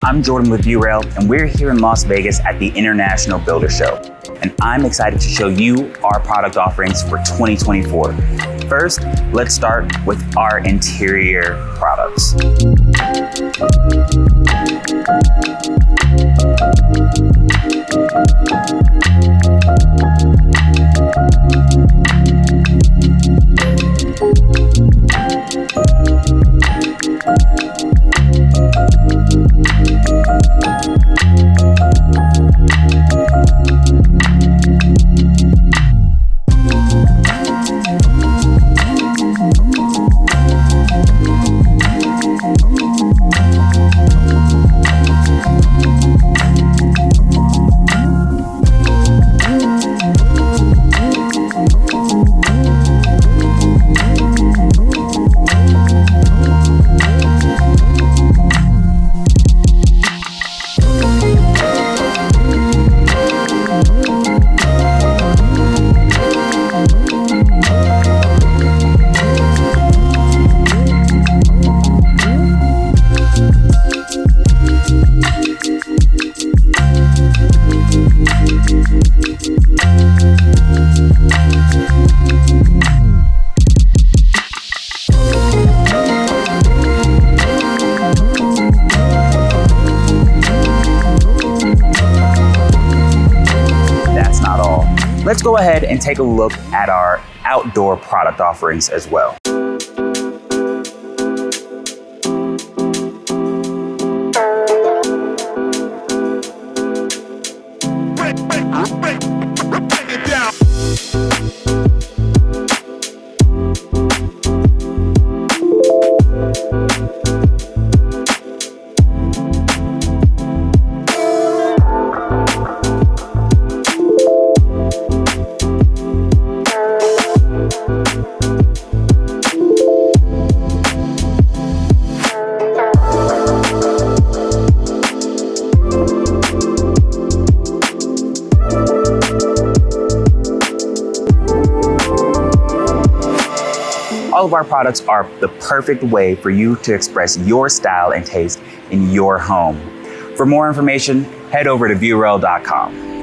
I'm Jordan with Viewrail, and we're here in Las Vegas at the International Builder Show. And I'm excited to show you our product offerings for 2024. First, let's start with our interior products. Let's go ahead and take a look at our outdoor product offerings as well. All of our products are the perfect way for you to express your style and taste in your home. For more information, head over to viewrail.com.